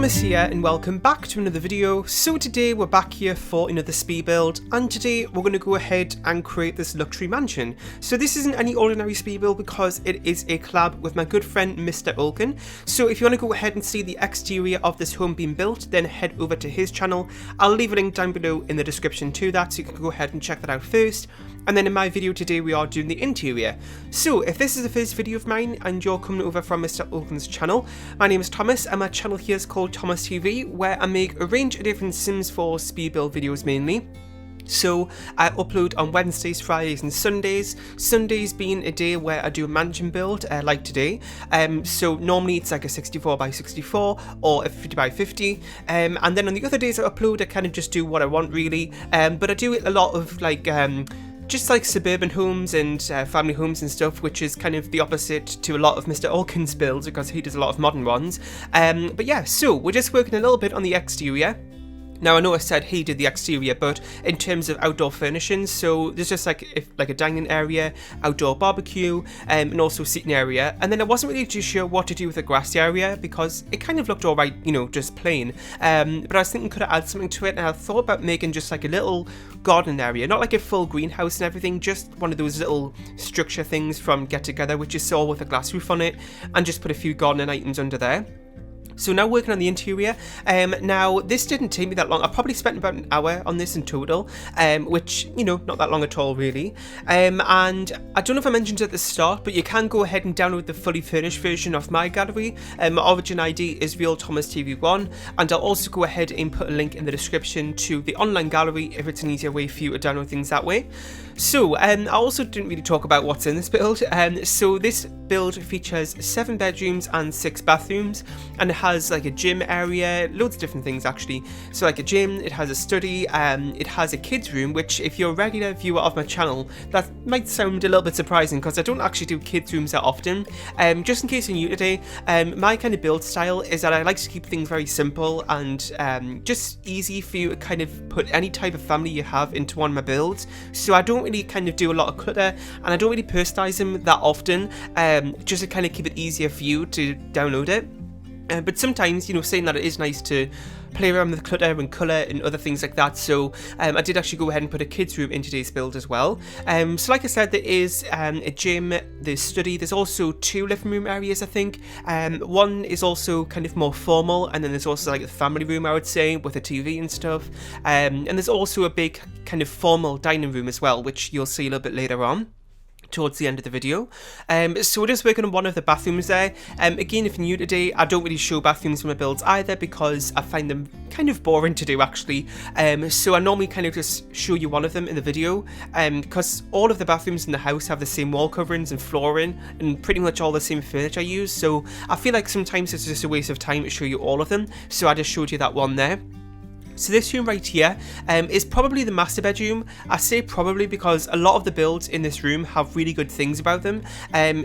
Thomas here and welcome back to another video. So today we're back here for another speed build, and today we're going to go ahead and create this luxury mansion. So this isn't any ordinary speed build because it is a collab with my good friend Mr. Olkan. So if you want to go ahead and see the exterior of this home being built, then head over to his channel. I'll leave a link down below in the description to that, so you can go ahead and check that out first. And then in my video today we are doing the interior. So if this is the first video of mine and you're coming over from Mr. Olkan's channel, my name is Thomas and my channel here is called Thomas TV, where I make a range of different Sims 4 speed build videos mainly. So I upload on Wednesdays, Fridays and Sundays. Sundays being a day where I do a mansion build like today. So normally it's like a 64x64 or a 50x50. And then on the other days I upload, I kind of just do what I want really. But I do a lot of like just like suburban homes and family homes and stuff, which is kind of the opposite to a lot of Mr. Olkan's builds because he does a lot of modern ones. But yeah, so we're just working a little bit on the exterior. Now I know I said he did the exterior, but in terms of outdoor furnishings, so there's just like a dining area, outdoor barbecue, and also seating area. And then I wasn't really too sure what to do with the grassy area because it kind of looked alright, you know, just plain. But I was thinking could I add something to it, and I thought about making just like a little garden area, not like a full greenhouse and everything, just one of those little structure things from Get Together, which you saw with a glass roof on it, and just put a few gardening items under there. So now working on the interior. Now this didn't take me that long. I probably spent about an hour on this in total, which, you know, not that long at all really. And I don't know if I mentioned it at the start, but you can go ahead and download the fully furnished version of my gallery. My origin ID is Real Thomas TV1, and I'll also go ahead and put a link in the description to the online gallery if it's an easier way for you to download things that way. So I also didn't really talk about what's in this build. So this build features 7 bedrooms and 6 bathrooms, and it has like a gym area, loads of different things actually. So like a gym, it has a study, it has a kids room, which if you're a regular viewer of my channel, that might sound a little bit surprising because I don't actually do kids rooms that often. Just in case you're new today, my kind of build style is that I like to keep things very simple and just easy for you to kind of put any type of family you have into one of my builds. So I don't really kind of do a lot of clutter, and I don't really personalize them that often, just to kind of keep it easier for you to download it. But sometimes, you know, saying that, it is nice to play around with clutter and colour and other things like that. So I did actually go ahead and put a kids room in today's build as well. So like I said, there is a gym, there's study, there's also 2 living room areas I think. One is also kind of more formal, and then there's also like the family room I would say with a TV and stuff. And there's also a big kind of formal dining room as well, which you'll see a little bit later on towards the end of the video. So we're just working on one of the bathrooms there. Again, if you're new today, I don't really show bathrooms in my builds either because I find them kind of boring to do actually. So I normally kind of just show you one of them in the video, because all of the bathrooms in the house have the same wall coverings and flooring and pretty much all the same furniture I use. So I feel like sometimes it's just a waste of time to show you all of them. So I just showed you that one there. So this room right here is probably the master bedroom. I say probably because a lot of the builds in this room have really good things about them.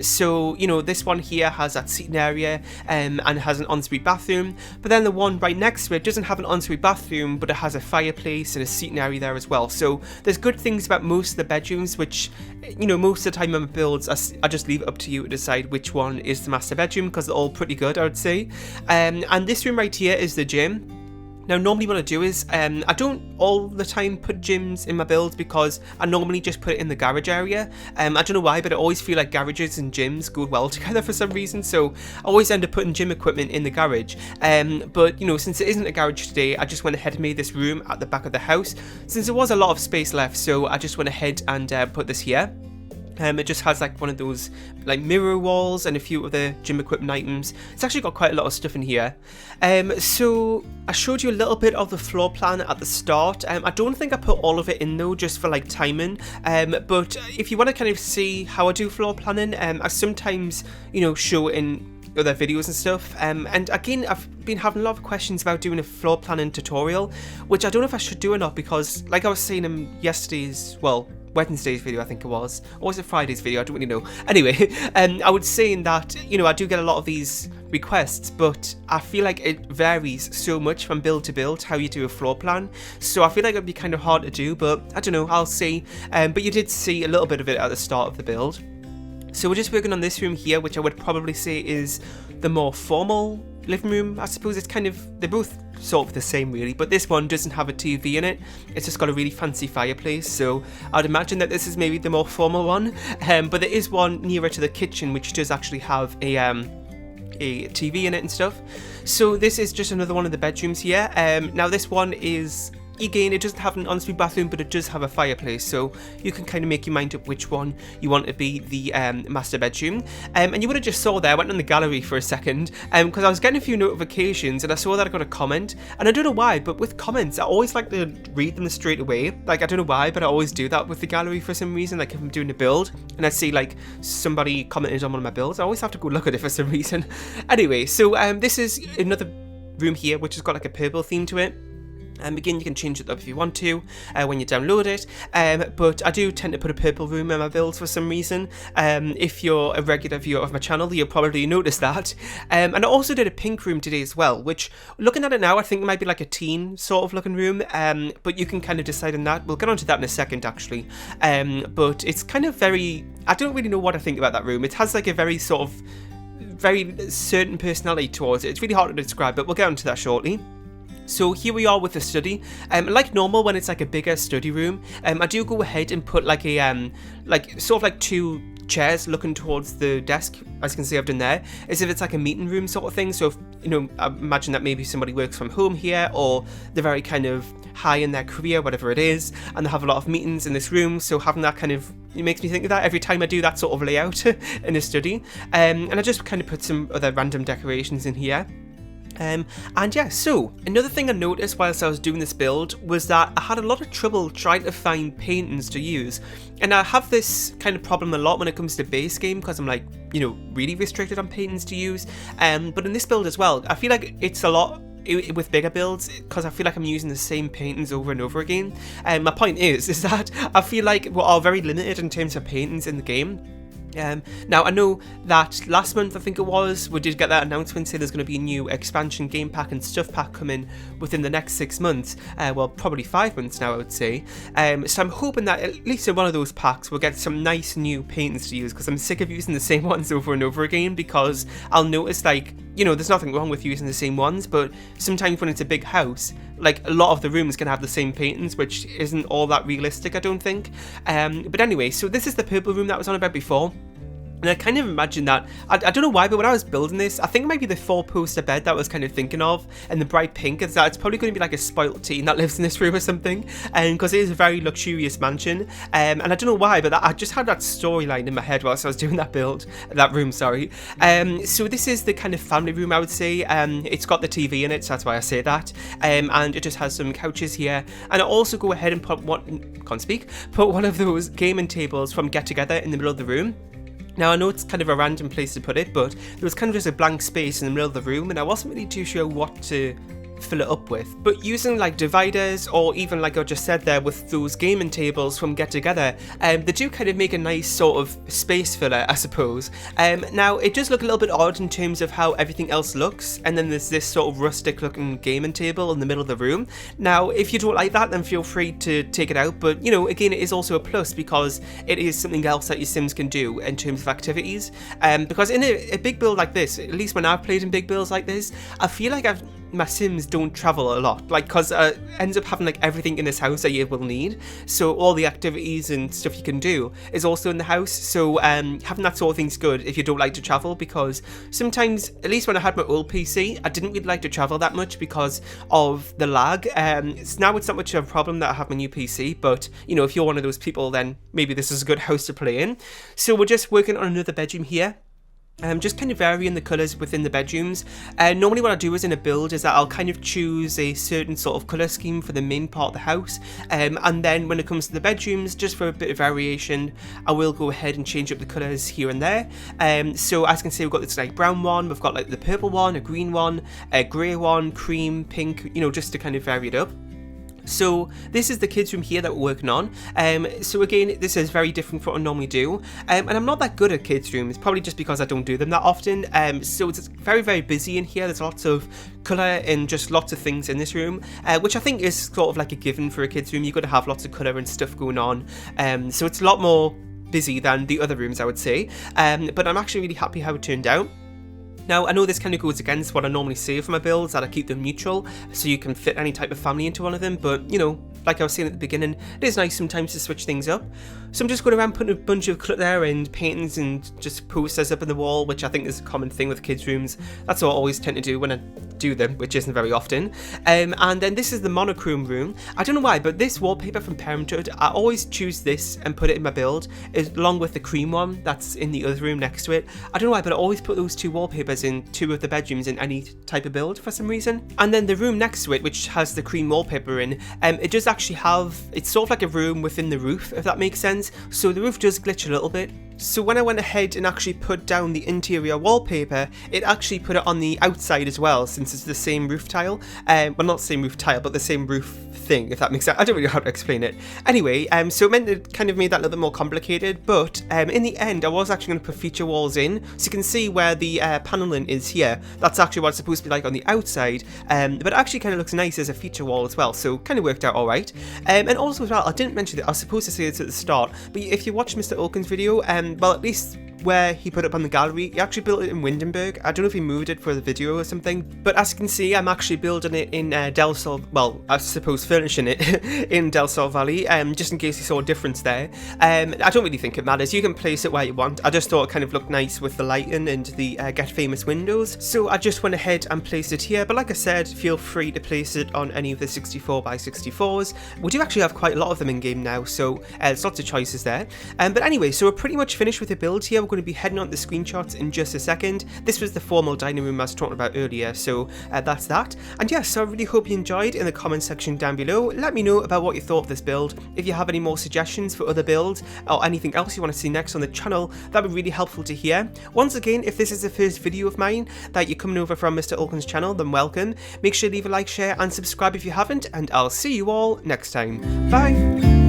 So, you know, this one here has that seating area and has an ensuite bathroom. But then the one right next to it doesn't have an ensuite bathroom, but it has a fireplace and a seating area there as well. So there's good things about most of the bedrooms, which, you know, most of the time in my builds, I just leave it up to you to decide which one is the master bedroom because they're all pretty good, I would say. And this room right here is the gym. Now normally what I do is, I don't all the time put gyms in my builds because I normally just put it in the garage area. I don't know why, but I always feel like garages and gyms go well together for some reason, so I always end up putting gym equipment in the garage. But you know, since it isn't a garage today, I just went ahead and made this room at the back of the house, since there was a lot of space left, so I just went ahead and put this here. It just has like one of those like mirror walls and a few other gym equipment items. It's actually got quite a lot of stuff in here. So I showed you a little bit of the floor plan at the start. I don't think I put all of it in though, just for like timing. But if you want to kind of see how I do floor planning, I sometimes, you know, show it in other videos and stuff. And again, I've been having a lot of questions about doing a floor planning tutorial, which I don't know if I should do or not because, like I was saying in yesterday's, well, Wednesday's video I think it was, or was it Friday's video, I don't really know. Anyway, I was saying that, you know, I do get a lot of these requests, but I feel like it varies so much from build to build how you do a floor plan, so I feel like it'd be kind of hard to do, but I don't know, I'll see. But you did see a little bit of it at the start of the build. So we're just working on this room here, which I would probably say is the more formal living room, I suppose. It's kind of, they're both sort of the same really, but this one doesn't have a TV in it. It's just got a really fancy fireplace, so I'd imagine that this is maybe the more formal one. But there is one nearer to the kitchen which does actually have a TV in it and stuff. So this is just another one of the bedrooms here. Now this one is, again, it doesn't have an ensuite bathroom, but it does have a fireplace, so you can kind of make your mind up which one you want to be the master bedroom. And you would have just saw there, I went on the gallery for a second, because I was getting a few notifications, and I saw that I got a comment, and I don't know why, but with comments, I always like to read them straight away. Like, I don't know why, but I always do that with the gallery for some reason. Like, if I'm doing a build, and I see, like, somebody commented on one of my builds, I always have to go look at it for some reason. Anyway, so this is another room here, which has got, like, a purple theme to it. Again, you can change it up if you want to when you download it, but I do tend to put a purple room in my builds for some reason. If you're a regular viewer of my channel, you'll probably notice that. And I also did a pink room today as well, which, looking at it now, I think it might be like a teen sort of looking room, but you can kind of decide on that. We'll get onto that in a second, actually. But it's kind of very, I don't really know what I think about that room. It has like a very sort of, very certain personality towards it. It's really hard to describe, but we'll get onto that shortly. So here we are with the study. Like normal, when it's like a bigger study room, I do go ahead and put like a like sort of like two chairs looking towards the desk, as you can see I've done there, as if it's like a meeting room sort of thing. So if, you know, I imagine that maybe somebody works from home here, or they're very kind of high in their career, whatever it is, and they have a lot of meetings in this room, so having that kind of, it makes me think of that every time I do that sort of layout in a study. And I just kind of put some other random decorations in here. And yeah, so another thing I noticed whilst I was doing this build was that I had a lot of trouble trying to find paintings to use, and I have this kind of problem a lot when it comes to base game, because I'm like, you know, really restricted on paintings to use, but in this build as well, I feel like it's a lot with bigger builds, because I feel like I'm using the same paintings over and over again. And my point is that I feel like we are very limited in terms of paintings in the game. Now, I know that last month, I think it was, we did get that announcement saying there's going to be a new expansion game pack and stuff pack coming within the next 6 months. Well, probably 5 months now, I would say. So I'm hoping that at least in one of those packs we'll get some nice new paintings to use, because I'm sick of using the same ones over and over again, because I'll notice, like, you know, there's nothing wrong with using the same ones, but sometimes when it's a big house, like, a lot of the rooms can have the same paintings, which isn't all that realistic, I don't think. But anyway, so this is the purple room that I was on about before. And I kind of imagine that, I don't know why, but when I was building this, I think it might be the 4-poster bed that I was kind of thinking of, and the bright pink, is that it's probably going to be like a spoilt teen that lives in this room or something, because it is a very luxurious mansion, and I don't know why, but I just had that storyline in my head whilst I was doing that room, sorry. So this is the kind of family room, I would say. It's got the TV in it, so that's why I say that, and it just has some couches here, and I also go ahead and put one of those gaming tables from Get Together in the middle of the room. Now, I know it's kind of a random place to put it, but there was kind of just a blank space in the middle of the room, and I wasn't really too sure what to fill it up with. But using like dividers, or even like I just said there with those gaming tables from Get Together, they do kind of make a nice sort of space filler, I suppose. Now, it does look a little bit odd in terms of how everything else looks, and then there's this sort of rustic looking gaming table in the middle of the room. Now, if you don't like that, then feel free to take it out, but, you know, again, it is also a plus, because it is something else that your Sims can do in terms of activities. Because in a big build like this, at least when I've played in big builds like this, I feel like my Sims don't travel a lot, like, because ends up having like everything in this house that you will need, so all the activities and stuff you can do is also in the house. So having that sort of thing's good if you don't like to travel, because sometimes, at least when I had my old PC, I didn't really like to travel that much because of the lag. Now it's not much of a problem that I have my new PC, but, you know, if you're one of those people, then maybe this is a good house to play in. So we're just working on another bedroom here. Just kind of varying the colours within the bedrooms. Normally what I do is in a build is that I'll kind of choose a certain sort of colour scheme for the main part of the house, and then when it comes to the bedrooms, just for a bit of variation, I will go ahead and change up the colours here and there. So as you can see, we've got this like brown one, we've got like the purple one, a green one, a grey one, cream, pink, you know, just to kind of vary it up. So this is the kids room here that we're working on. So again, this is very different from what I normally do, and I'm not that good at kids rooms, probably just because I don't do them that often. So it's very, very busy in here. There's lots of colour and just lots of things in this room, which I think is sort of like a given for a kids room. You've got to have lots of colour and stuff going on, so it's a lot more busy than the other rooms, I would say, but I'm actually really happy how it turned out. Now, I know this kind of goes against what I normally say for my builds, that I keep them neutral, so you can fit any type of family into one of them, but, you know, like I was saying at the beginning, it is nice sometimes to switch things up. So I'm just going around putting a bunch of clutter and paintings and just posters up on the wall, which I think is a common thing with kids' rooms. That's what I always tend to do when I do them, which isn't very often. And then this is the monochrome room. I don't know why, but this wallpaper from Parenthood, I always choose this and put it in my build, along with the cream one that's in the other room next to it. I don't know why, but I always put those two wallpapers in two of the bedrooms in any type of build for some reason. And then the room next to it, which has the cream wallpaper in, it does actually have, it's sort of like a room within the roof, if that makes sense. So the roof does glitch a little bit. So when I went ahead and actually put down the interior wallpaper, it actually put it on the outside as well, since it's the same roof tile. Well, not the same roof tile, but the same roof thing, if that makes sense. I don't really know how to explain it. Anyway, so it meant it kind of made that a little bit more complicated, but in the end, I was actually going to put feature walls in, so you can see where the paneling is here. That's actually what it's supposed to be like on the outside, but it actually kind of looks nice as a feature wall as well, so kind of worked out alright. And also as well, I didn't mention it, I was supposed to say this at the start, but if you watch Mr. Olkan's video, well, at least where he put it up on the gallery, he actually built it in Windenburg. I don't know if he moved it for the video or something, but as you can see, I'm actually building it in Del Sol, well, I suppose furnishing it in Del Sol Valley, just in case you saw a difference there. I don't really think it matters, you can place it where you want. I just thought it kind of looked nice with the lighting and the Get Famous windows, so I just went ahead and placed it here, but like I said, feel free to place it on any of the 64x64s. We do actually have quite a lot of them in game now, so there's lots of choices there. But anyway, so we're pretty much finished with the build here. We're going to be heading on the screenshots in just a second. This was the formal dining room I was talking about earlier, so that's that. And yeah, so I really hope you enjoyed. In the comment section down below, let me know about what you thought of this build. If you have any more suggestions for other builds or anything else you want to see next on the channel, that would be really helpful to hear. Once again, if this is the first video of mine that you're coming over from Mr. Olkan's channel, then welcome. Make sure to leave a like, share and subscribe if you haven't, and I'll see you all next time. Bye!